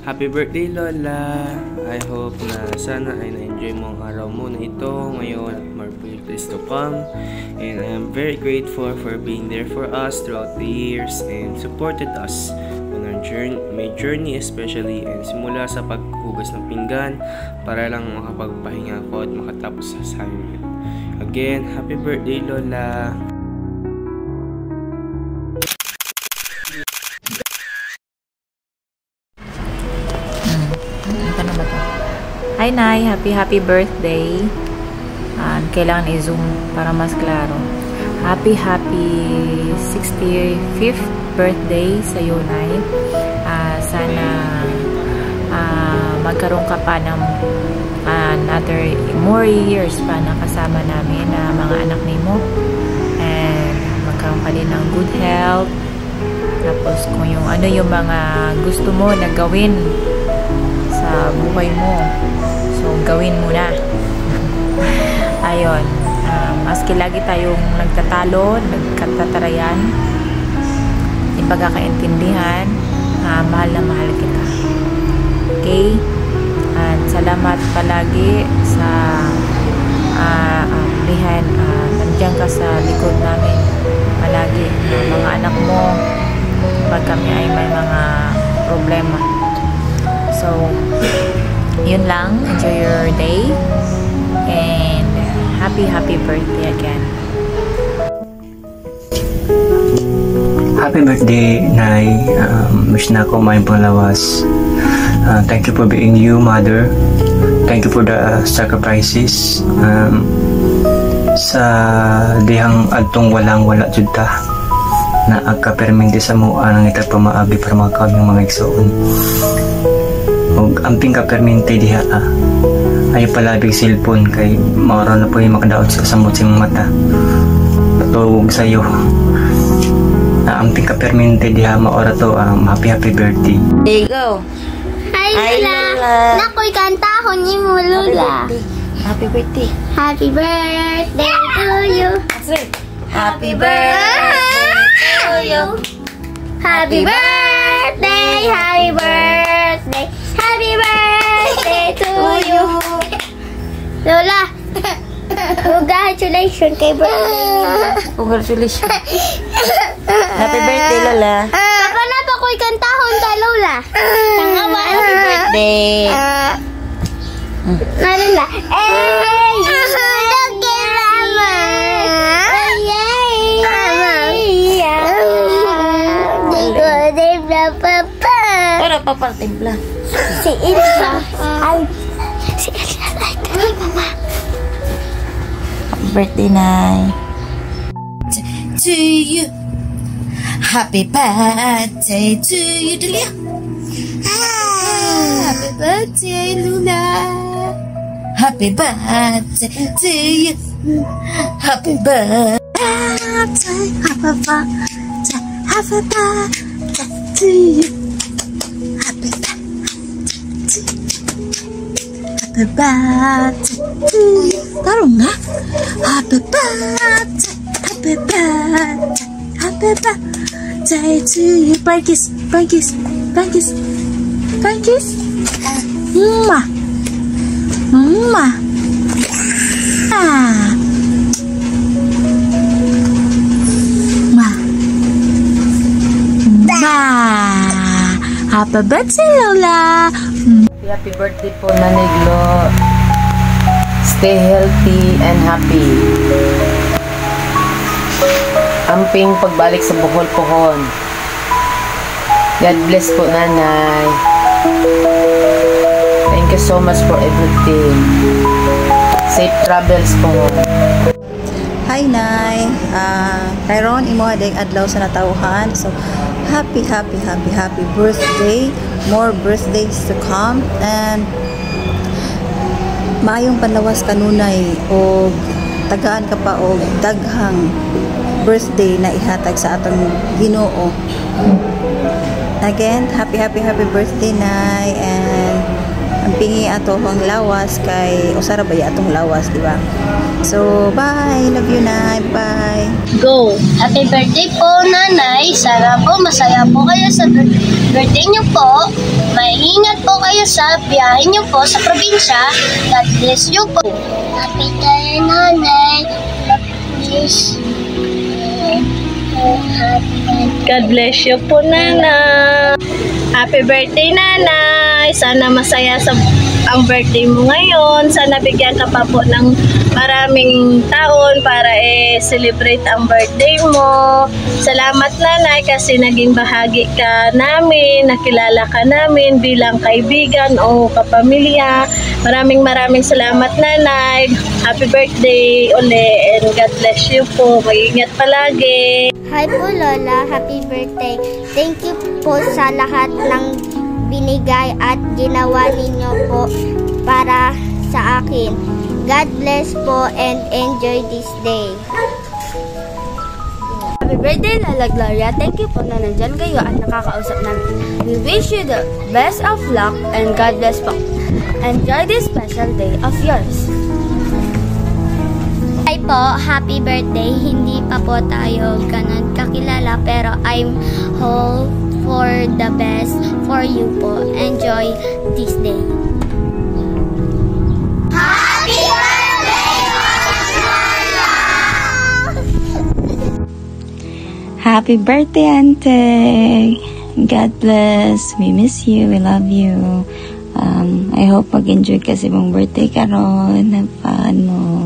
Happy birthday, Lola! I hope na sana ay na-enjoy mo ang araw mo na ito ngayon at more birthdays to come. And I am very grateful for being there for us throughout the years and supported us on our journey especially, and simula sa paghugas ng pinggan para lang makapagpahinga ako at makatapos sa assignment. Again, happy birthday, Lola! Hi Nay, happy birthday. Kailangan i-zoom para mas klaro. Happy 65th birthday sa iyo, Nay. Sana magkaroon ka pa ng another more years pa na kasama namin na mga anak ni mo, and magkaroon ka din ng good health. Tapos kung yung ano yung mga gusto mo na gawin sa buhay mo, so gawin mo na. Ayun, maski lagi tayong nagtatalo, nagkatatarayan, yung pagkakaintindihan, mahal na mahal kita. Okay? At salamat palagi sa nandiyan ka sa likod namin palagi, mga anak mo pag kami ay may mga problema. So, yun lang. Enjoy your day. And happy birthday again. Happy birthday, Nay. Wish na ako may panglawas. Thank you for being you, Mother. Thank you for the sacrifices. Sa dihang adtong walang-wala jud ta na agka-permente sa mua nang itag pamaagi para makaon yung mga igsoon. Og amping ka-permente diha ay palabig cellphone kay maura na po yung makadaot sa samot sing mata. Patulog sa'yo. Amping ka-permente diha maura to. Happy birthday. There you go. Hi, Lola. Nakoy kantahon ni mo, Lola. Happy birthday. Happy birthday to you. Happy birthday to you. Happy birthday, happy birthday, happy birthday to you. Lola, congratulations kay birthday. Congratulations. Happy birthday, Lola. Papa na pa ko'y kantahon ka, Lola. Tanga ba? Happy birthday. Lola. Hey! Lagi, Mama. Yay! Papa. Pero papatimpla. Si Ilsa. Si Ilsa. Ay, Mama. Happy birthday, Nay. To you. Happy birthday to you, Delia. Happy birthday, Luna. Happy birthday to you. Happy birthday. Happy birthday. Happy birthday to you. Happy birthday. Happy birthday to you. Tarong na. Happy birthday. Happy birthday. Happy birthday to you. Bye-kiss. Bye-kiss. Bye-kiss. Bye-kiss. Mwah. Mwah. Ah. Mwah. Mwah. Happy birthday, Lola. Happy birthday po, Naniglo. Stay healthy and happy. Amping pagbalik sa Bohol-Pohon. God bless po, Nanay. Thank you so much for everything. Safe travels po. Hi, Nay. Tyron, imo ading adlaw sa natawhan. So, happy birthday. More birthdays to come. And maayong panlawas kanunay o tagaan ka pa o daghang birthday na ihatag sa atong Ginoo. Again, happy birthday, Nay. And ang pingi atong lawas kay usara ba atong lawas, di ba? So, bye. Love you, Nay. Bye. Go! Happy birthday po, Nanay. Sana po masaya po kayo sa birthday niyo po. Maingat po kayo sa biyahe niyo po sa probinsya. God bless you po. Happy birthday, Nanay. Please. God bless you po, Nanay. Happy birthday, Nanay. Sana masaya ang birthday mo ngayon. Sana bigyan ka pa po ng maraming taon para celebrate ang birthday mo. Salamat, Nanay, kasi naging bahagi ka namin, nakilala ka namin bilang kaibigan o kapamilya. Maraming salamat, Nanay. Happy birthday uli and God bless you po. Mag-ingat palagi. Hi po, Lola. Happy birthday. Thank you po sa lahat ng binigay at ginawa ninyo po para sa akin. God bless po and enjoy this day. Happy birthday, Lola Gloria. Thank you po na nandyan kayo at nakakausap namin. We wish you the best of luck and God bless po. Enjoy this special day of yours. Hi po, happy birthday. Hindi pa po tayo ganun kakilala pero I'm hope for the best for you po. Enjoy this day. Happy birthday, Lola! Happy birthday, Ante! God bless. We miss you. We love you. I hope mag-enjoy kasi mong birthday karon. Paano?